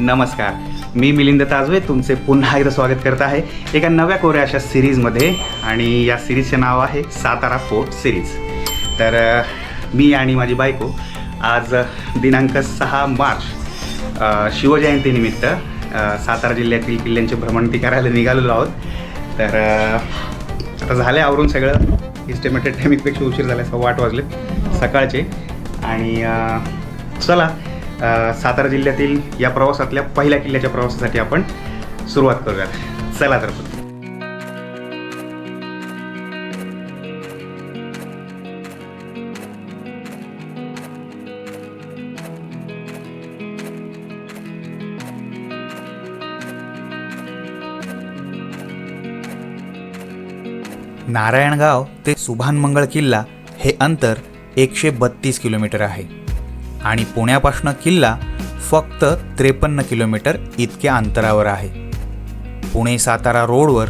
नमस्कार, मी मिलिंद ताजवे तुमचे पुन्हा एकदा स्वागत करत आहे एका नव्या कोऱ्या अशा सिरीजमध्ये. आणि या सिरीजचे नाव आहे सातारा फोर्ट सिरीज. तर मी आणि माझी बायको आज दिनांक 6 मार्च शिवजयंतीनिमित्त सातारा जिल्ह्यातील किल्ल्यांची भ्रमंती करायला निघालेलो आहोत. तर आता झालं आवरून सगळं. इस्टिमेटेड टायमिंगपेक्षा उशीर झाला, 8:15 वाजले सकाळचे. आणि चला सातारा जिल्ह्यातील या प्रवासातल्या पहिल्या किल्ल्याच्या प्रवासासाठी आपण सुरुवात करूयात. चला तर नारायणगाव ते सुभानमंगळ किल्ला हे अंतर 132 किलोमीटर आहे आणि पुण्यापासून किल्ला फक्त 53 किलोमीटर इतक्या अंतरावर आहे. पुणे सातारा रोडवर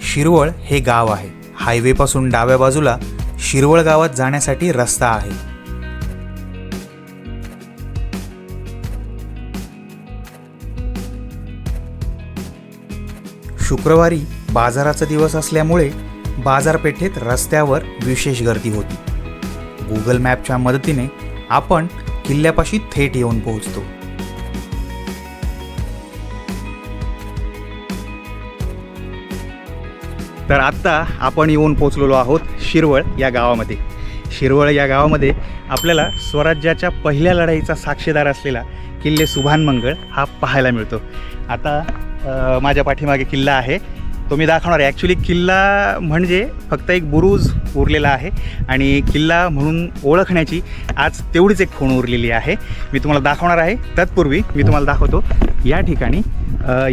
शिरवळ हे गाव आहे. हायवेपासून डाव्या बाजूला शिरवळ गावात जाण्यासाठी रस्ता आहे. शुक्रवारी बाजाराचा दिवस असल्यामुळे बाजारपेठेत रस्त्यावर विशेष गर्दी होती. गुगल मॅपच्या मदतीने आपण किल्ल्यापाशी थेट येऊन पोहोचतो. तर आत्ता आपण येऊन पोचलेलो आहोत शिरवळ या गावामध्ये. शिरवळ या गावामध्ये आपल्याला स्वराज्याच्या पहिल्या लढाईचा साक्षीदार असलेला किल्ले सुभानमंगळ हा पाहायला मिळतो. आता माझ्या पाठीमागे किल्ला आहे, तो मी दाखवणार आहे. ॲक्च्युली किल्ला म्हणजे फक्त एक बुरुज उरलेला आहे आणि किल्ला म्हणून ओळखण्याची आज तेवढीच एक खूण उरलेली आहे. मी तुम्हाला दाखवणार आहे. तत्पूर्वी मी तुम्हाला दाखवतो या ठिकाणी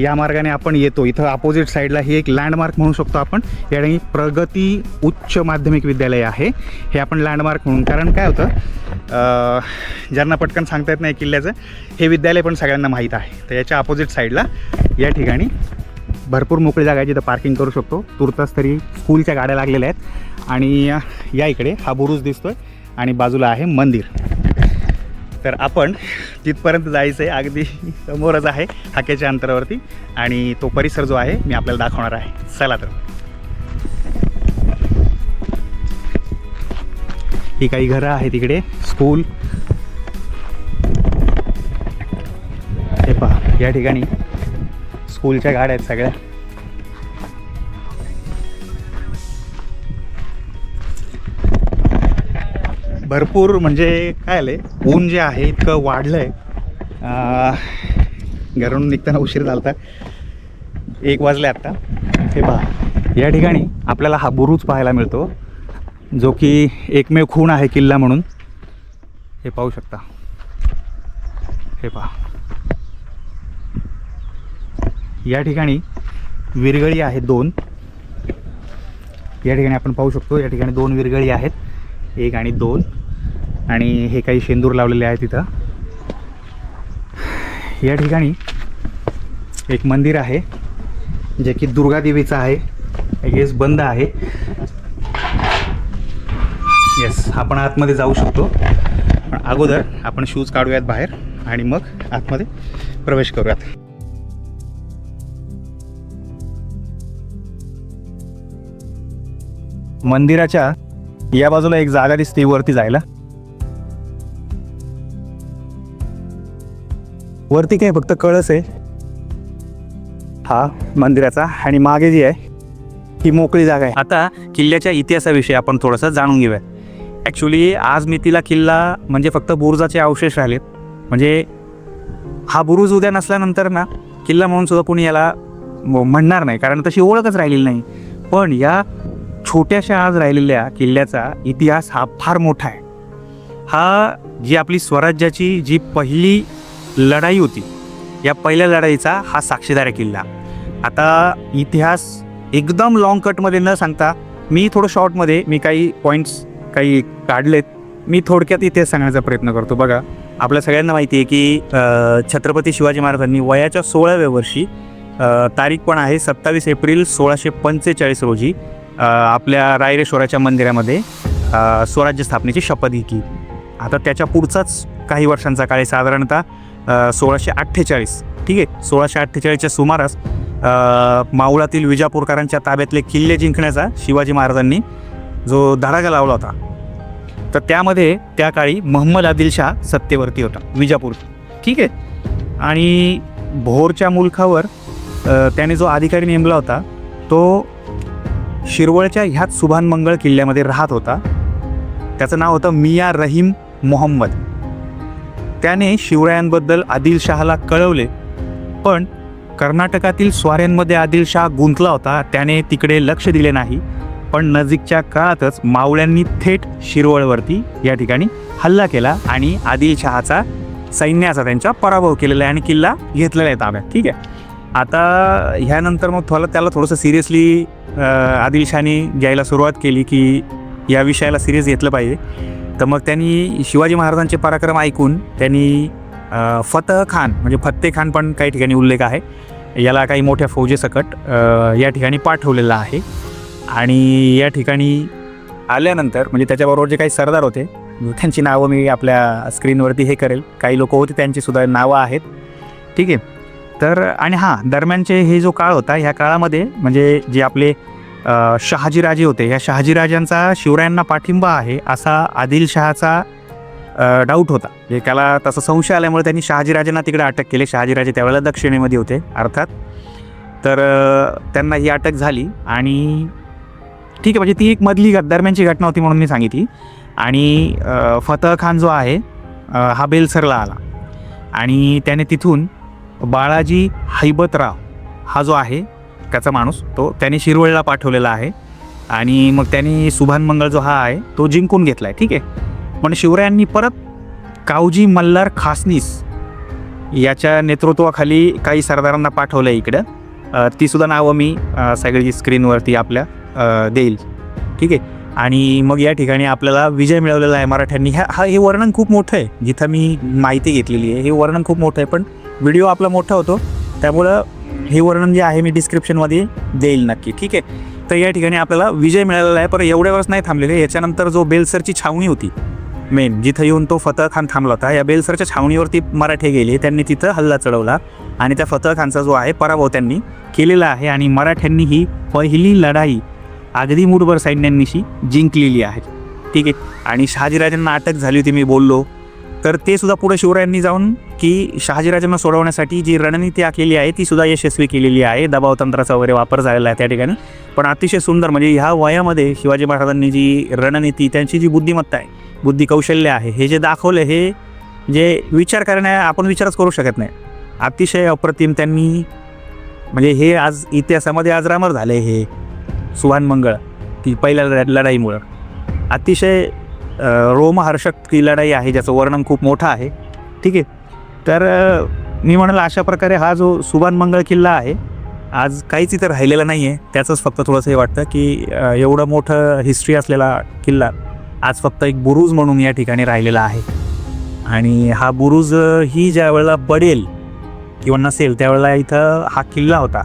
या मार्गाने आपण येतो. इथं अपोजिट साईडला ही एक लँडमार्क म्हणू शकतो आपण. या ठिकाणी प्रगती उच्च माध्यमिक विद्यालय आहे. हे आपण लँडमार्क म्हणून, कारण काय होतं ज्यांना पटकन सांगता येत नाही किल्ल्याचं, हे विद्यालय पण सगळ्यांना माहीत आहे. तर याच्या अपोजिट साईडला या ठिकाणी भरपूर मोकळी जागा आहे जिथं पार्किंग करू शकतो. तुर्तास तरी स्कूलच्या गाड्या लागलेल्या आहेत. आणि या इकडे हा बुरुज दिसतोय आणि बाजूला आहे मंदिर. तर आपण तिथपर्यंत जायचं आहे. अगदी समोरच आहे हाकेच्या अंतरावरती. आणि तो परिसर जो आहे मी आपल्याला दाखवणार आहे. चला तर. ही काही घरं आहेत तिकडे, स्कूल. हे पहा, या ठिकाणी स्कूलच्या गाड्या आहेत सगळ्या. भरपूर म्हणजे काय आलं आहे, ऊन जे आहे इतकं वाढलं आहे. घरून निघताना उशीर झाला होता, 1 वाजले आत्ता. हे पहा, या ठिकाणी आपल्याला हा बुरुज पाहायला मिळतो, जो की एकमेव खूण आहे किल्ला म्हणून. हे पाहू शकता. हे पहा, या ठिकाणी विरगळी आहेत 2. या ठिकाणी आपण पाहू शकतो, या ठिकाणी 2 विरगळी आहेत, 1 आणि 2. आणि हे काही शेंदूर लावलेले आहे तिथं. या ठिकाणी एक मंदिर आहे जे की दुर्गादेवीचं आहे. आय गेस बंद आहे. येस, आपण आतमध्ये जाऊ शकतो, पण अगोदर आपण शूज काढूयात बाहेर आणि मग आतमध्ये प्रवेश करूयात. मंदिराच्या या बाजूला एक जागा दिसते वरती जायला. वरती काय फक्त कळस आहे हा मंदिराचा, आणि मागे जी आहे ही मोकळी जागा आहे. आता किल्ल्याच्या इतिहासाविषयी आपण थोडंसं जाणून घेऊया. ॲक्च्युली आज मितीला किल्ला म्हणजे फक्त बुरुजाचे अवशेष राहिलेत. म्हणजे हा बुरुज उद्या नसल्यानंतर ना किल्ला म्हणून सुद्धा कोणी याला म्हणणार नाही, कारण तशी ओळखच राहिलेली नाही. पण या छोट्याशा आज राहिलेल्या किल्ल्याचा इतिहास हा फार मोठा आहे. हा जी आपली स्वराज्याची जी पहिली लढाई होती, या पहिल्या लढाईचा हा साक्षीदार आहे किल्ला. आता इतिहास एकदम लॉंग कटमध्ये न सांगता मी थोडं शॉर्टमध्ये मी काही पॉईंट्स काही काढलेत. मी थोडक्यात इतिहास सांगण्याचा प्रयत्न करतो. बघा, आपल्या सगळ्यांना माहिती आहे की छत्रपती शिवाजी महाराजांनी वयाच्या 16व्या वर्षी, तारीख पण आहे 27 एप्रिल 1645 रोजी, आपल्या रायरेश्वराच्या मंदिरामध्ये स्वराज्य स्थापनेची शपथ घेतली. आता त्याच्या पुढचाच काही वर्षांचा काळ, साधारणतः 1648 ठीक आहे. 1648च्या सुमारास मावळातील विजापूरकरांच्या ताब्यातले किल्ले जिंकण्याचा शिवाजी महाराजांनी जो धडाका लावला होता, तर त्यामध्ये त्या काळी मोहम्मद आदिलशाह सत्तेवरती होता विजापूर, ठीक आहे. आणि भोरच्या मुलखावर त्याने जो अधिकारी नेमला होता तो शिरवळच्या ह्याच सुभानमंगळ किल्ल्यामध्ये राहत होता. त्याचं नाव होतं मिया रहीम मोहम्मद. त्याने शिवरायांबद्दल आदिलशहाला कळवले, पण कर्नाटकातील स्वाऱ्यांमध्ये आदिलशाह गुंतला होता. त्याने तिकडे लक्ष दिले नाही. पण नजीकच्या काळातच मावळ्यांनी थेट शिरवळवरती या ठिकाणी हल्ला केला आणि आदिलशहाचा सैन्याचा त्यांचा पराभव केलेला आहे आणि किल्ला घेतलेला आहे ताब्यात, ठीक आहे. आता ह्यानंतर मग त्याला थोडंसं सिरियसली आदिलशहाने घ्यायला सुरुवात केली की या विषयाला सिरियस घेतलं पाहिजे. तर मग त्यांनी शिवाजी महाराजांचे पराक्रम ऐकून त्यांनी फतह खान म्हणजे फत्ते खान पण काही ठिकाणी उल्लेख आहे, याला काही मोठ्या फौजेसकट या ठिकाणी पाठवलेला आहे. आणि या ठिकाणी आल्यानंतर म्हणजे त्याच्याबरोबर जे काही सरदार होते त्यांची नावं मी आपल्या स्क्रीनवरती हे करेल, काही लोक होते त्यांचीसुद्धा नावं आहेत, ठीक आहे. तर आणि हां, दरम्यानचे हे जो काळ होता ह्या काळामध्ये म्हणजे जे आपले शहाजीराजे होते, ह्या शहाजीराजांचा शिवरायांना पाठिंबा आहे असा आदिलशहाचा डाऊट होता. म्हणजे त्याला तसा संशय आल्यामुळे त्यांनी शहाजीराजांना तिकडे अटक केली. शहाजीराजे त्यावेळेला दक्षिणेमध्ये होते अर्थात. तर त्यांना ही अटक झाली आणि ठीक आहे, म्हणजे ती एक मधली दरम्यानची घटना होती म्हणून मी सांगितली. आणि फतह खान जो आहे हा बेलसरला आला आणि त्याने तिथून बाळाजी हैबतराव हा जो आहे त्याचा माणूस तो त्याने शिरवळला पाठवलेला आहे. आणि मग त्यांनी सुभानमंगळ जो हा आहे तो जिंकून घेतला आहे, ठीक आहे. पण शिवरायांनी परत कावजी मल्हार खासनीस याच्या नेतृत्वाखाली काही सरदारांना पाठवलं आहे इकडं. तीसुद्धा नावं मी सगळी स्क्रीनवरती आपल्या देईल, ठीक आहे. आणि मग या ठिकाणी आपल्याला विजय मिळवलेला आहे मराठ्यांनी. हे वर्णन खूप मोठं आहे, जिथं मी माहिती घेतलेली आहे हे वर्णन खूप मोठं आहे, पण व्हिडिओ आपला मोठा होतो त्यामुळं हे वर्णन जे आहे मी डिस्क्रिप्शनमध्ये देईल नक्की, ठीक आहे. तर या ठिकाणी आपल्याला विजय मिळालेला आहे. पण एवढ्यावरच नाही थांबलेले. याच्यानंतर जो बेलसरची छावणी होती मेन, जिथं येऊन तो फतह खान थांबला होता, या बेलसरच्या छावणीवरती मराठे गेले. त्यांनी तिथं हल्ला चढवला आणि त्या फतह खानचा जो आहे पराभव त्यांनी केलेला आहे. आणि मराठ्यांनी ही पहिली लढाई अगदी मूठभर सैन्यांनीशी जिंकलेली आहे, ठीक आहे. आणि शहाजीराजांना अटक झाली होती मी बोललो, तर ते सुद्धा पुढे शिवरायांनी जाऊन की शहाजीराजांना सोडवण्यासाठी जी रणनीती आखलेली आहे ती सुद्धा यशस्वी केलेली आहे. दबावतंत्राचा वगैरे वापर झालेला आहे त्या ठिकाणी. पण अतिशय सुंदर म्हणजे ह्या वयामध्ये शिवाजी महाराजांनी जी रणनीती, त्यांची जी बुद्धिमत्ता आहे, बुद्धी कौशल्य आहे, हे जे दाखवले हे जे विचार आपण विचारच करू शकत नाही. अतिशय अप्रतिम त्यांनी म्हणजे हे आज इतिहासामध्ये आज अमर झाले. हे सुभानमंगळ ती पहिल्या लढाईमुळं अतिशय रोमहर्षक ती लढाई आहे, ज्याचं वर्णन खूप मोठं आहे, ठीक आहे. तर मी म्हणाल अशा प्रकारे हा जो सुभानमंगळ किल्ला आहे आज काहीच इथं राहिलेला नाही आहे. त्याचंच फक्त थोडंसं हे वाटतं की एवढं मोठं हिस्ट्री असलेला किल्ला आज फक्त एक बुरुज म्हणून या ठिकाणी राहिलेला आहे. आणि हा बुरुज ही ज्या वेळेला पडेल किंवा नसेल त्यावेळेला इथं हा किल्ला होता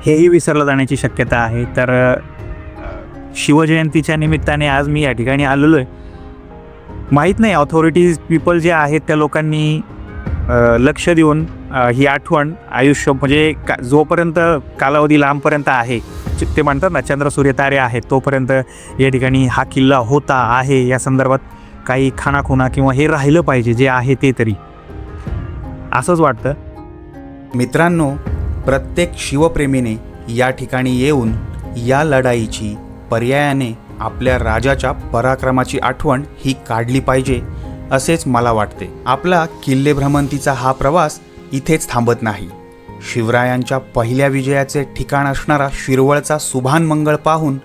हेही विसरलं जाण्याची शक्यता आहे. तर शिवजयंतीच्या निमित्ताने आज मी या ठिकाणी आलेलो आहे. माहीत नाही ऑथॉरिटीज पीपल जे आहेत त्या लोकांनी लक्ष देऊन ही आठवण आयुष्य म्हणजे जोपर्यंत कालावधी लांबपर्यंत आहे, ते म्हणतात ना चंद्र सूर्य तारे आहेत, तोपर्यंत या ठिकाणी हा किल्ला होता आहे या संदर्भात काही खानाखुणा किंवा हे राहिलं पाहिजे जे आहे ते तरी, असंच वाटतं. मित्रांनो, प्रत्येक शिवप्रेमीने या ठिकाणी येऊन या लढाईची पर्यायाने आपल्या राजाच्या पराक्रमाची आठवण ही काढली पाहिजे असेच मला वाटते. आपला किल्ले भ्रमंतीचा हा प्रवास इथेच थांबत नाही. शिवरायांच्या पहिल्या विजयाचे ठिकाण असणारा शिरवळचा सुभानमंगळ पाहून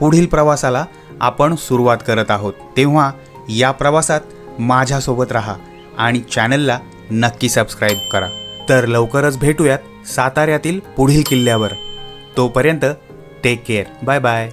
पुढील प्रवासाला आपण सुरुवात करत आहोत. तेव्हा या प्रवासात माझ्यासोबत राहा आणि चॅनलला नक्की सबस्क्राईब करा. तर लवकरच भेटूयात साताऱ्यातील पुढील किल्ल्यावर. तोपर्यंत टेक केअर. Bye bye.